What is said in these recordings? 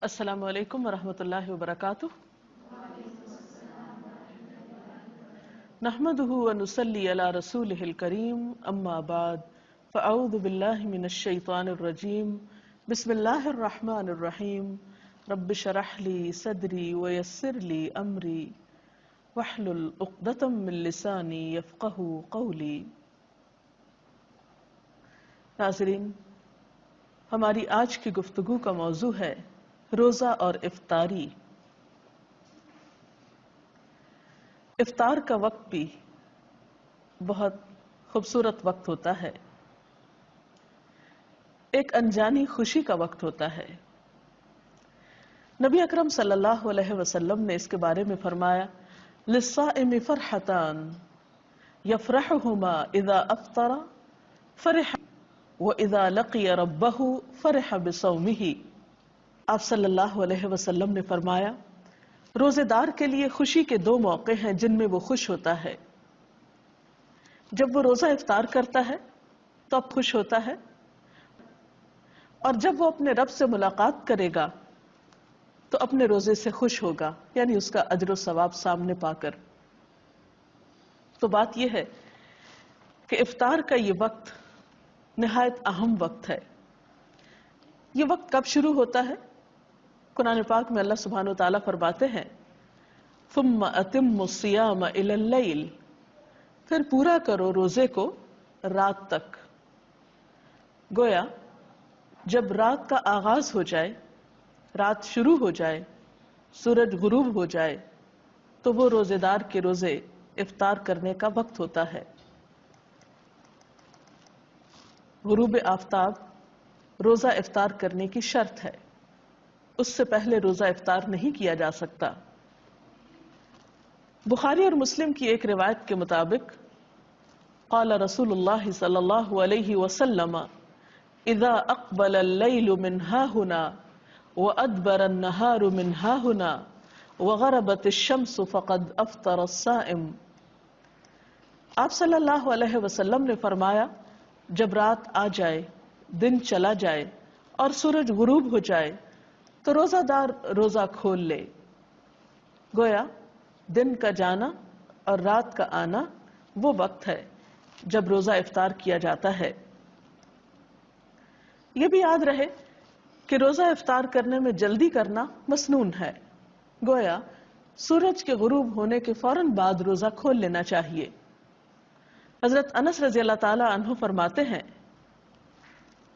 السلام علیکم ورحمۃ اللہ وبرکاتہ۔ نحمده ونصلی علی رسولہ الکریم، اما بعد فاعوذ باللہ من الشیطان الرجیم، بسم اللہ الرحمن الرحیم، رب اشرح لی صدری ویسر لی امری واحلل عقدۃ من لسانی یفقہوا قولی۔ ناظرین، ہماری آج کی گفتگو کا موضوع ہے روزہ اور افطاری۔ افطار کا وقت بھی بہت خوبصورت وقت ہوتا ہے، ایک انجانی خوشی کا وقت ہوتا ہے۔ نبی اکرم صلی اللہ علیہ وسلم نے اس کے بارے میں فرمایا، للصائم فرحتان یفرحہما اذا افطر فرح واذا لقی ربہ فرح بصومہ۔ آپ صلی اللہ علیہ وسلم نے فرمایا، روزے دار کے لیے خوشی کے دو موقع ہیں جن میں وہ خوش ہوتا ہے۔ جب وہ روزہ افطار کرتا ہے تو اب خوش ہوتا ہے، اور جب وہ اپنے رب سے ملاقات کرے گا تو اپنے روزے سے خوش ہوگا، یعنی اس کا اجر و ثواب سامنے پا کر۔ تو بات یہ ہے کہ افطار کا یہ وقت نہایت اہم وقت ہے۔ یہ وقت کب شروع ہوتا ہے؟ قرآن پاک میں اللہ سبحانہ و تعالیٰ فرماتے ہیں، ثم اتموا الصیام الی اللیل، پھر پورا کرو روزے کو رات تک۔ گویا جب رات کا آغاز ہو جائے، رات شروع ہو جائے، سورج غروب ہو جائے تو وہ روزے دار کے روزے افطار کرنے کا وقت ہوتا ہے۔ غروب آفتاب روزہ افطار کرنے کی شرط ہے، اس سے پہلے روزہ افطار نہیں کیا جا سکتا۔ بخاری اور مسلم کی ایک روایت کے مطابق قال رسول اللہ صلی اللہ علیہ وسلم، اذا اقبل اللیل من ہاہنا وادبر النہار من ہاہنا وغربت الشمس فقد افطر الصائم۔ آپ صلی اللہ علیہ وسلم نے فرمایا، جب رات آ جائے، دن چلا جائے اور سورج غروب ہو جائے تو روزہ دار روزہ کھول لے۔ گویا دن کا جانا اور رات کا آنا وہ وقت ہے جب روزہ افطار کیا جاتا ہے۔ یہ بھی یاد رہے کہ روزہ افطار کرنے میں جلدی کرنا مسنون ہے، گویا سورج کے غروب ہونے کے فوراً بعد روزہ کھول لینا چاہیے۔ حضرت انس رضی اللہ تعالی عنہ فرماتے ہیں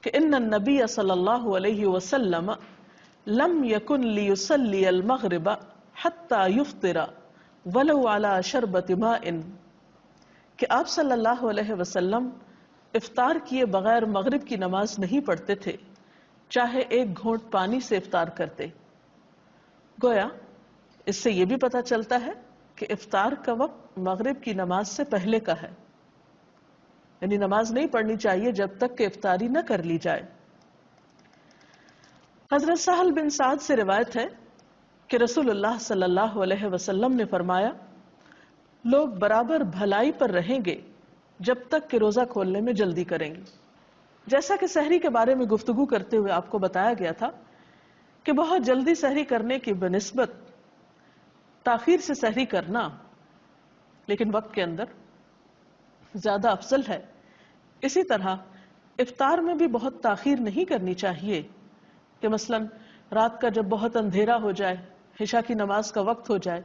کہ ان النبی صلی اللہ علیہ وسلم لم یکن لیصلی المغرب حتی یفطر ولو علی شربۃ ماء، کہ آپ صلی اللہ علیہ وسلم افطار کیے بغیر مغرب کی نماز نہیں پڑھتے تھے، چاہے ایک گھونٹ پانی سے افطار کرتے۔ گویا اس سے یہ بھی پتہ چلتا ہے کہ افطار کا وقت مغرب کی نماز سے پہلے کا ہے، یعنی نماز نہیں پڑھنی چاہیے جب تک کہ افطاری نہ کر لی جائے۔ حضرت سہل بن سعد سے روایت ہے کہ رسول اللہ صلی اللہ علیہ وسلم نے فرمایا، لوگ برابر بھلائی پر رہیں گے جب تک کہ روزہ کھولنے میں جلدی کریں گے۔ جیسا کہ سحری کے بارے میں گفتگو کرتے ہوئے آپ کو بتایا گیا تھا کہ بہت جلدی سحری کرنے کی بنسبت تاخیر سے سحری کرنا لیکن وقت کے اندر زیادہ افضل ہے۔ اسی طرح افطار میں بھی بہت تاخیر نہیں کرنی چاہیے کہ مثلا رات کا جب بہت اندھیرا ہو جائے، عشاء کی نماز کا وقت ہو جائے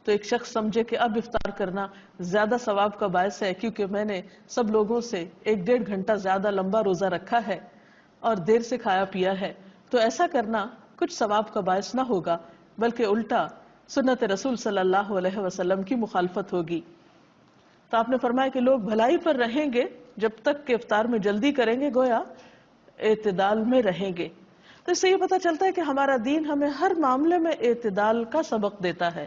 تو ایک شخص سمجھے کہ اب افطار کرنا زیادہ ثواب کا باعث ہے کیونکہ میں نے سب لوگوں سے 1-1.5 گھنٹہ زیادہ لمبا روزہ رکھا ہے اور دیر سے کھایا پیا ہے، تو ایسا کرنا کچھ ثواب کا باعث نہ ہوگا بلکہ الٹا سنت رسول صلی اللہ علیہ وسلم کی مخالفت ہوگی۔ تو آپ نے فرمایا کہ لوگ بھلائی پر رہیں گے جب تک کہ افطار میں جلدی کریں گے، گویا اعتدال میں رہیں گے۔ تو اس سے یہ پتہ چلتا ہے کہ ہمارا دین ہمیں ہر معاملے میں اعتدال کا سبق دیتا ہے،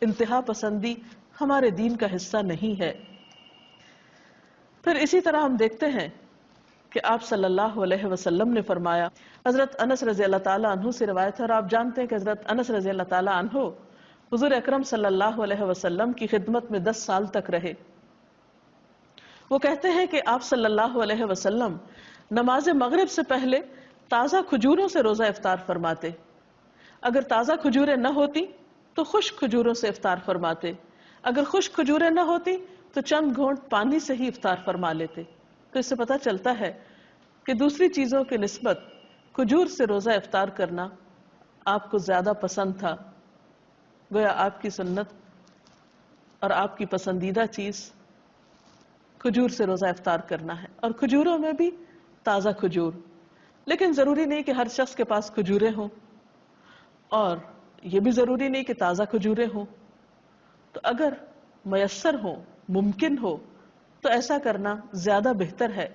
انتہا پسندی ہمارے دین کا حصہ نہیں ہے۔ پھر اسی طرح ہم دیکھتے ہیں کہ آپ صلی اللہ علیہ وسلم نے فرمایا، حضرت انس رضی اللہ تعالیٰ عنہ سے روایت ہے، اور آپ جانتے ہیں کہ حضرت انس رضی اللہ تعالیٰ عنہ حضور اکرم صلی اللہ علیہ وسلم کی خدمت میں 10 سال تک رہے۔ وہ کہتے ہیں کہ آپ صلی اللہ علیہ وسلم نماز مغرب سے پہلے تازہ کھجوروں سے روزہ افطار فرماتے، اگر تازہ کھجوریں نہ ہوتی تو خشک کھجوروں سے افطار فرماتے، اگر خشک کھجوریں نہ ہوتی تو چند گھونٹ پانی سے ہی افطار فرما لیتے۔ تو اس سے پتہ چلتا ہے کہ دوسری چیزوں کی نسبت کھجور سے روزہ افطار کرنا آپ کو زیادہ پسند تھا، گویا آپ کی سنت اور آپ کی پسندیدہ چیز کھجور سے روزہ افطار کرنا ہے، اور کھجوروں میں بھی تازہ کھجور۔ لیکن ضروری نہیں کہ ہر شخص کے پاس کھجوریں ہوں، اور یہ بھی ضروری نہیں کہ تازہ کھجوریں ہوں۔ تو اگر میسر ہو، ممکن ہو، تو ایسا کرنا زیادہ بہتر ہے،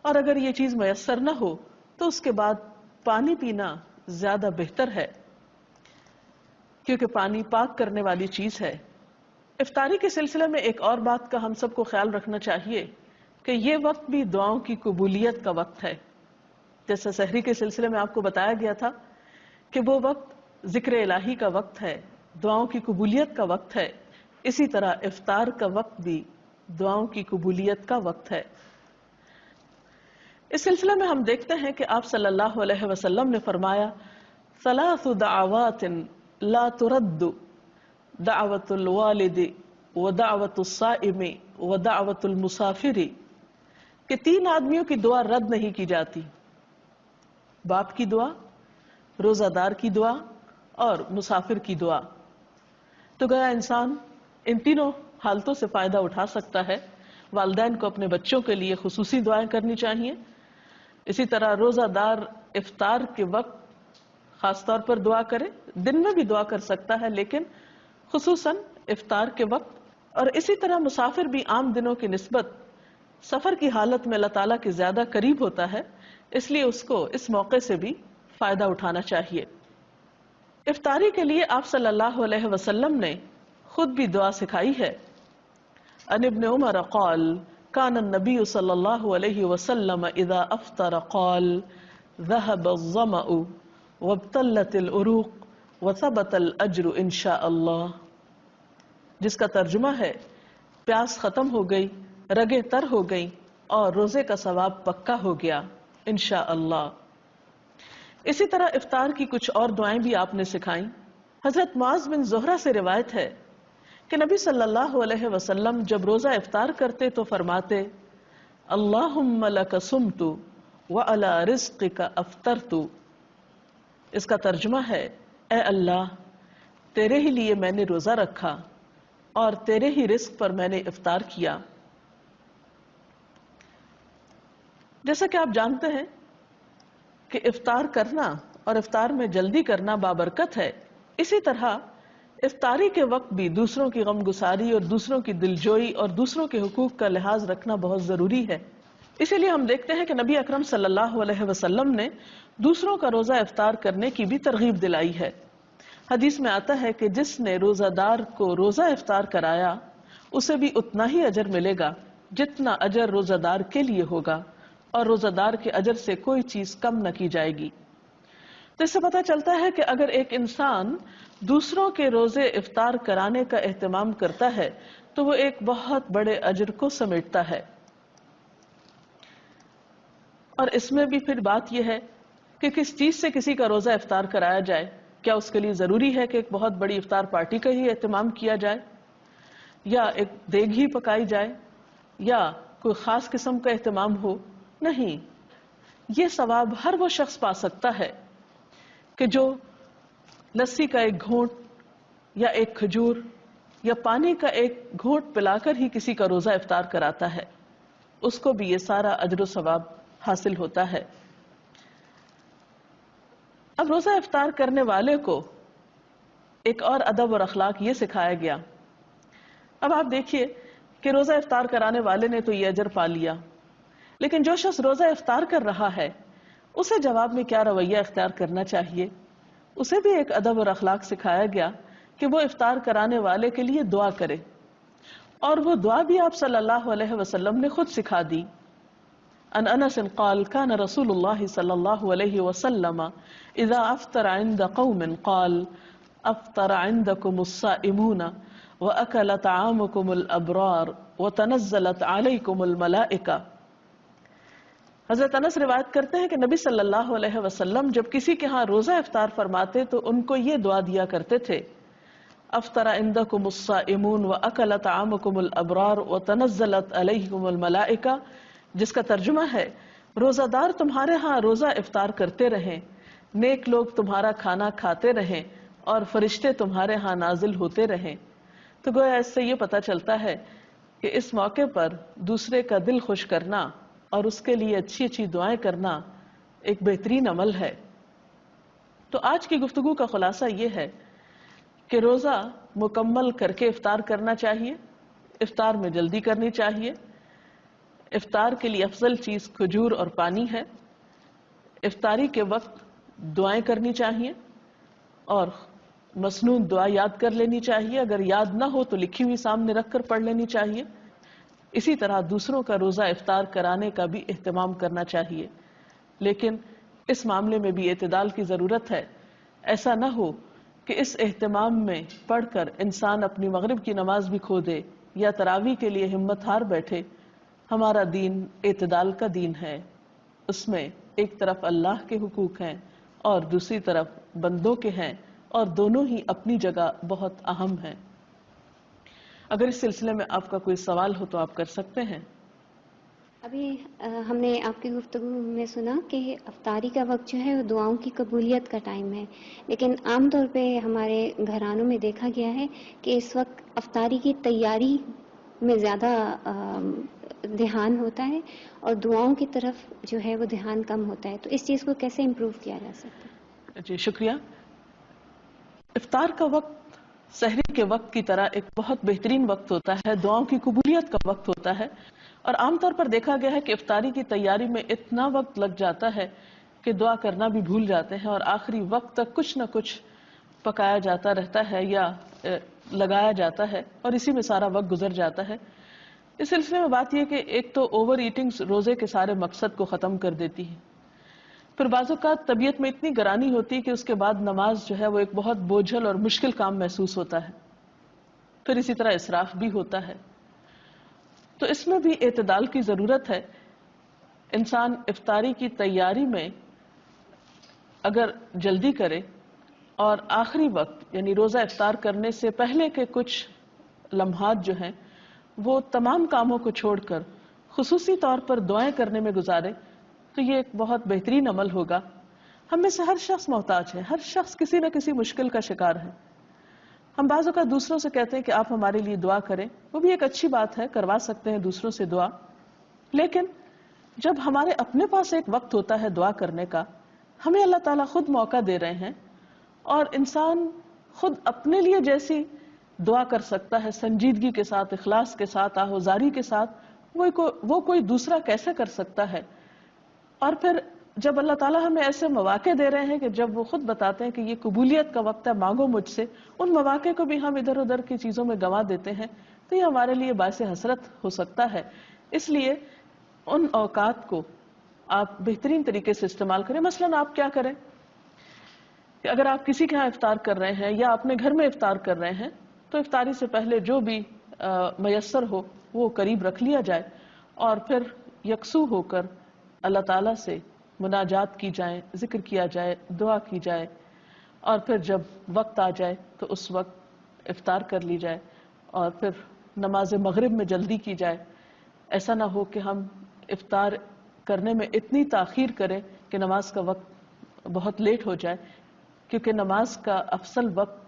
اور اگر یہ چیز میسر نہ ہو تو اس کے بعد پانی پینا زیادہ بہتر ہے، کیونکہ پانی پاک کرنے والی چیز ہے۔ افطاری کے سلسلے میں ایک اور بات کا ہم سب کو خیال رکھنا چاہیے کہ یہ وقت بھی دعاؤں کی قبولیت کا وقت ہے۔ جیسا سحری کے سلسلے میں آپ کو بتایا گیا تھا کہ وہ وقت ذکر الہی کا وقت ہے، دعاؤں کی قبولیت کا وقت ہے، اسی طرح افطار کا وقت بھی دعاؤں کی قبولیت کا وقت ہے۔ اس سلسلے میں ہم دیکھتے ہیں کہ آپ صلی اللہ علیہ وسلم نے فرمایا، ثلاث دعوات لا ترد، دعوت الوالد ودعوت الصائم ودعوت المسافر، کہ تین آدمیوں کی دعا رد نہیں کی جاتی، باپ کی دعا، روزہ دار کی دعا اور مسافر کی دعا۔ تو گیا انسان ان تینوں حالتوں سے فائدہ اٹھا سکتا ہے۔ والدین کو اپنے بچوں کے لیے خصوصی دعائیں کرنی چاہیے، اسی طرح روزہ دار افطار کے وقت خاص طور پر دعا کرے، دن میں بھی دعا کر سکتا ہے لیکن خصوصاً افطار کے وقت، اور اسی طرح مسافر بھی عام دنوں کی نسبت سفر کی حالت میں اللہ تعالیٰ کے زیادہ قریب ہوتا ہے، اس لیے اس کو اس موقع سے بھی فائدہ اٹھانا چاہیے۔ افطاری کے لیے آپ صلی اللہ علیہ وسلم نے خود بھی دعا سکھائی ہے۔ عن ابن عمر قال كان النبي صلی اللہ علیہ وسلم اذا افطر قال ذهب الظمأ وابتلت العروق وثبت الاجر ان شاء اللہ، جس کا ترجمہ ہے پیاس ختم ہو گئی، رگیں تر ہو گئیں اور روزے کا ثواب پکا ہو گیا انشاءاللہ۔ اسی طرح افطار کی کچھ اور دعائیں بھی آپ نے سکھائیں۔ حضرت معاذ بن زہرہ سے روایت ہے کہ نبی صلی اللہ علیہ وسلم جب روزہ افطار کرتے تو فرماتے، اللہم لک صمت وعلی رزقک افطرت۔ اس کا ترجمہ ہے، اے اللہ تیرے ہی لیے میں نے روزہ رکھا اور تیرے ہی رزق پر میں نے افطار کیا۔ جیسا کہ آپ جانتے ہیں کہ افطار کرنا اور افطار میں جلدی کرنا بابرکت ہے، اسی طرح افطاری کے وقت بھی دوسروں کی غم گساری اور دوسروں کی دلجوئی اور دوسروں کے حقوق کا لحاظ رکھنا بہت ضروری ہے۔ اسی لیے ہم دیکھتے ہیں کہ نبی اکرم صلی اللہ علیہ وسلم نے دوسروں کا روزہ افطار کرنے کی بھی ترغیب دلائی ہے۔ حدیث میں آتا ہے کہ جس نے روزہ دار کو روزہ افطار کرایا اسے بھی اتنا ہی اجر ملے گا جتنا اجر روزہ دار کے لیے ہوگا، اور روزہ دار کے اجر سے کوئی چیز کم نہ کی جائے گی۔ تو اس سے پتہ چلتا ہے کہ اگر ایک انسان دوسروں کے روزے افطار کرانے کا اہتمام کرتا ہے تو وہ ایک بہت بڑے اجر کو سمیٹتا ہے۔ اور اس میں بھی پھر بات یہ ہے کہ کس چیز سے کسی کا روزہ افطار کرایا جائے۔ کیا اس کے لیے ضروری ہے کہ ایک بہت بڑی افطار پارٹی کا ہی اہتمام کیا جائے، یا ایک دیگ ہی پکائی جائے، یا کوئی خاص قسم کا اہتمام ہو؟ نہیں، یہ ثواب ہر وہ شخص پا سکتا ہے کہ جو لسی کا ایک گھونٹ یا ایک کھجور یا پانی کا ایک گھونٹ پلا کر ہی کسی کا روزہ افطار کراتا ہے، اس کو بھی یہ سارا اجر و ثواب حاصل ہوتا ہے۔ اب روزہ افطار کرنے والے کو ایک اور ادب اور اخلاق یہ سکھایا گیا۔ اب آپ دیکھیے کہ روزہ افطار کرانے والے نے تو یہ اجر پا لیا، لیکن جو شخص روزہ افطار کر رہا ہے اسے جواب میں کیا رویہ اختیار کرنا چاہیے، اسے بھی ایک ادب اور اخلاق سکھایا گیا کہ وہ افطار کرانے والے کے لیے دعا کرے، اور وہ دعا بھی آپ صلی اللہ علیہ وسلم نے خود سکھا دی۔ عن انس قال كان رسول الله صلى الله عليه وسلم اذا افطر عند قوم قال افطر عندكم الصائمون واكل طعامكم الابرار وتنزلت عليكم الملائكة۔ حضرت انس روایت کرتے ہیں کہ نبی صلی اللہ علیہ وسلم جب کسی کے ہاں روزہ افطار فرماتے تو ان کو یہ دعا دیا کرتے تھے: افطر عندکم الصائمون واکل طعامکم الابرار وتنزلت علیکم الملائکہ، جس کا ترجمہ ہے روزہ دار تمہارے ہاں روزہ افطار کرتے رہیں، نیک لوگ تمہارا کھانا کھاتے رہیں اور فرشتے تمہارے ہاں نازل ہوتے رہیں۔ تو گویا اس سے یہ پتہ چلتا ہے کہ اس موقع پر دوسرے کا دل خوش کرنا اور اس کے لیے اچھی اچھی دعائیں کرنا ایک بہترین عمل ہے۔ تو آج کی گفتگو کا خلاصہ یہ ہے کہ روزہ مکمل کر کے افطار کرنا چاہیے، افطار میں جلدی کرنی چاہیے، افطار کے لیے افضل چیز کھجور اور پانی ہے، افطاری کے وقت دعائیں کرنی چاہیے اور مسنون دعا یاد کر لینی چاہیے، اگر یاد نہ ہو تو لکھی ہوئی سامنے رکھ کر پڑھ لینی چاہیے۔ اسی طرح دوسروں کا روزہ افطار کرانے کا بھی اہتمام کرنا چاہیے، لیکن اس معاملے میں بھی اعتدال کی ضرورت ہے۔ ایسا نہ ہو کہ اس اہتمام میں پڑھ کر انسان اپنی مغرب کی نماز بھی کھو دے یا تراویح کے لیے ہمت ہار بیٹھے۔ ہمارا دین اعتدال کا دین ہے، اس میں ایک طرف اللہ کے حقوق ہیں اور دوسری طرف بندوں کے ہیں، اور دونوں ہی اپنی جگہ بہت اہم ہیں۔ اگر اس سلسلے میں آپ کا کوئی سوال ہو تو آپ کر سکتے ہیں۔ ابھی ہم نے آپ کی گفتگو میں سنا کہ افطاری کا وقت جو ہے وہ دعاؤں کی قبولیت کا ٹائم ہے، لیکن عام طور پہ ہمارے گھرانوں میں دیکھا گیا ہے کہ اس وقت افطاری کی تیاری میں زیادہ دھیان ہوتا ہے اور دعاؤں کی طرف جو ہے وہ دھیان کم ہوتا ہے۔ تو اس چیز کو کیسے امپروو کیا جا سکتا ہے؟ جی شکریہ۔ افطار کا وقت سحری کے وقت کی طرح ایک بہت بہترین وقت ہوتا ہے، دعاؤں کی قبولیت کا وقت ہوتا ہے، اور عام طور پر دیکھا گیا ہے کہ افطاری کی تیاری میں اتنا وقت لگ جاتا ہے کہ دعا کرنا بھی بھول جاتے ہیں، اور آخری وقت تک کچھ نہ کچھ پکایا جاتا رہتا ہے یا لگایا جاتا ہے، اور اسی میں سارا وقت گزر جاتا ہے۔ اس سلسلے میں بات یہ کہ ایک تو اوور ایٹنگ روزے کے سارے مقصد کو ختم کر دیتی ہے، پھر بعض اوقات طبیعت میں اتنی گرانی ہوتی ہے کہ اس کے بعد نماز جو ہے وہ ایک بہت بوجھل اور مشکل کام محسوس ہوتا ہے، پھر اسی طرح اسراف بھی ہوتا ہے۔ تو اس میں بھی اعتدال کی ضرورت ہے۔ انسان افطاری کی تیاری میں اگر جلدی کرے اور آخری وقت یعنی روزہ افطار کرنے سے پہلے کے کچھ لمحات جو ہیں وہ تمام کاموں کو چھوڑ کر خصوصی طور پر دعائیں کرنے میں گزارے تو یہ ایک بہت بہترین عمل ہوگا۔ ہم میں سے ہر شخص محتاج ہے، ہر شخص کسی نہ کسی مشکل کا شکار ہے۔ ہم بعض اوقات دوسروں سے کہتے ہیں کہ آپ ہمارے لیے دعا کریں، وہ بھی ایک اچھی بات ہے، کروا سکتے ہیں دوسروں سے دعا، لیکن جب ہمارے اپنے پاس ایک وقت ہوتا ہے دعا کرنے کا، ہمیں اللہ تعالیٰ خود موقع دے رہے ہیں، اور انسان خود اپنے لیے جیسی دعا کر سکتا ہے سنجیدگی کے ساتھ، اخلاص کے ساتھ، آہوزاری کے ساتھ، وہ کوئی دوسرا کیسے کر سکتا ہے؟ اور پھر جب اللہ تعالیٰ ہمیں ایسے مواقع دے رہے ہیں کہ جب وہ خود بتاتے ہیں کہ یہ قبولیت کا وقت ہے، مانگو مجھ سے، ان مواقع کو بھی ہم ادھر ادھر کی چیزوں میں گنوا دیتے ہیں، تو یہ ہمارے لیے باعث حسرت ہو سکتا ہے۔ اس لیے ان اوقات کو آپ بہترین طریقے سے استعمال کریں۔ مثلاً آپ کیا کریں کہ اگر آپ کسی کے ہاں افطار کر رہے ہیں یا اپنے گھر میں افطار کر رہے ہیں تو افطاری سے پہلے جو بھی میسر ہو وہ قریب رکھ لیا جائے، اور پھر یکسو ہو کر اللہ تعالیٰ سے مناجات کی جائیں، ذکر کیا جائے، دعا کی جائے، اور پھر جب وقت آ جائے تو اس وقت افطار کر لی جائے، اور پھر نماز مغرب میں جلدی کی جائے۔ ایسا نہ ہو کہ ہم افطار کرنے میں اتنی تاخیر کریں کہ نماز کا وقت بہت لیٹ ہو جائے، کیونکہ نماز کا افضل وقت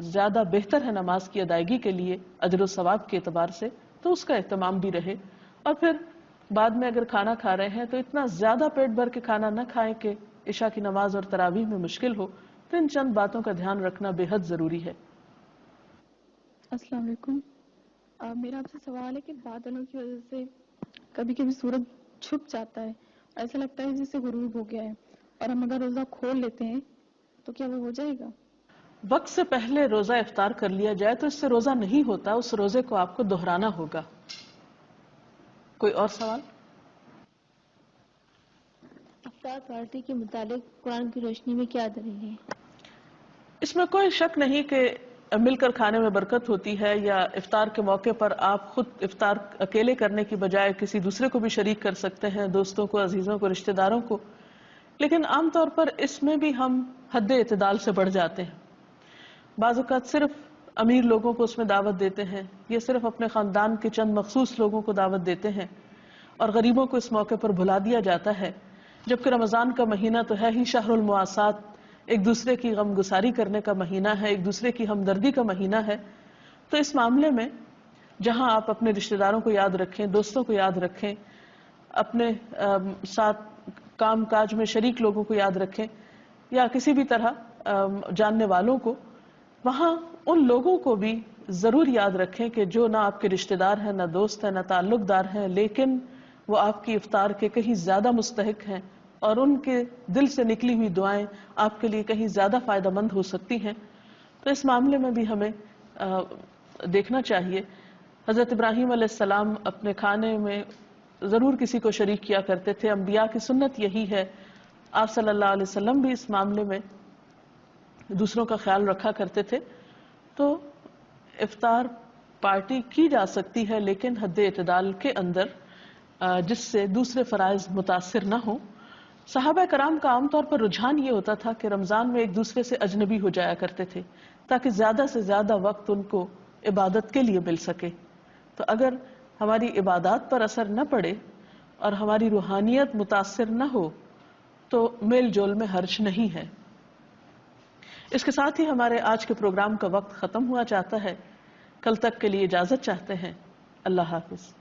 زیادہ بہتر ہے نماز کی ادائیگی کے لیے اجر و ثواب کے اعتبار سے، تو اس کا اہتمام بھی رہے۔ اور پھر بعد میں اگر کھانا کھا رہے ہیں تو اتنا زیادہ پیٹ بھر کے کھانا نہ کھائیں کہ عشاء کی نماز اور تراویح میں مشکل ہو۔ تو ان چند باتوں کا دھیان رکھنا بے حد ضروری ہے۔ السلام علیکم۔ میرا آپ سے سوال ہے کہ بادلوں کی وجہ سے کبھی کبھی سورج چھپ جاتا ہے، ایسا لگتا ہے جیسے غروب ہو گیا ہے، اور ہم اگر روزہ کھول لیتے ہیں تو کیا وہ ہو جائے گا؟ وقت سے پہلے روزہ افطار کر لیا جائے تو اس سے روزہ نہیں ہوتا، اس روزے کو آپ کو دہرانا ہوگا۔ کوئی اور سوال؟ افطار پارٹی کے متعلق قرآن کی روشنی میں کیا دلیل ہے؟ اس میں کوئی شک نہیں کہ مل کر کھانے میں برکت ہوتی ہے، یا افطار کے موقع پر آپ خود افطار اکیلے کرنے کی بجائے کسی دوسرے کو بھی شریک کر سکتے ہیں، دوستوں کو، عزیزوں کو، رشتہ داروں کو. لیکن عام طور پر اس میں بھی ہم حد اعتدال سے بڑھ جاتے ہیں. بعض اوقات صرف امیر لوگوں کو اس میں دعوت دیتے ہیں، یا صرف اپنے خاندان کے چند مخصوص لوگوں کو دعوت دیتے ہیں، اور غریبوں کو اس موقع پر بھلا دیا جاتا ہے. جبکہ رمضان کا مہینہ تو ہے ہی شہر المواسات، ایک دوسرے کی غم گساری کرنے کا مہینہ ہے، ایک دوسرے کی ہمدردی کا مہینہ ہے. تو اس معاملے میں جہاں آپ اپنے رشتہ داروں کو یاد رکھیں، دوستوں کو یاد رکھیں، اپنے ساتھ کام کاج میں شریک لوگوں کو یاد رکھیں، یا کسی بھی طرح جاننے والوں کو، وہاں ان لوگوں کو بھی ضرور یاد رکھیں کہ جو نہ آپ کے رشتہ دار ہیں، نہ دوست ہیں، نہ تعلق دار ہیں، لیکن وہ آپ کی افطار کے کہیں زیادہ مستحق ہیں، اور ان کے دل سے نکلی ہوئی دعائیں آپ کے لیے کہیں زیادہ فائدہ مند ہو سکتی ہیں. تو اس معاملے میں بھی ہمیں دیکھنا چاہیے. حضرت ابراہیم علیہ السلام اپنے کھانے میں ضرور کسی کو شریک کیا کرتے تھے. انبیاء کی سنت یہی ہے. آپ صلی اللہ علیہ وسلم بھی اس معاملے میں دوسروں کا خیال رکھا کرتے تھے. تو افطار پارٹی کی جا سکتی ہے، لیکن حد اعتدال کے اندر، جس سے دوسرے فرائض متاثر نہ ہوں. صحابہ کرام کا عام طور پر رجحان یہ ہوتا تھا کہ رمضان میں ایک دوسرے سے اجنبی ہو جایا کرتے تھے، تاکہ زیادہ سے زیادہ وقت ان کو عبادت کے لیے مل سکے. تو اگر ہماری عبادات پر اثر نہ پڑے اور ہماری روحانیت متاثر نہ ہو تو میل جول میں حرج نہیں ہے. اس کے ساتھ ہی ہمارے آج کے پروگرام کا وقت ختم ہوا چاہتا ہے. کل تک کے لیے اجازت چاہتے ہیں. اللہ حافظ.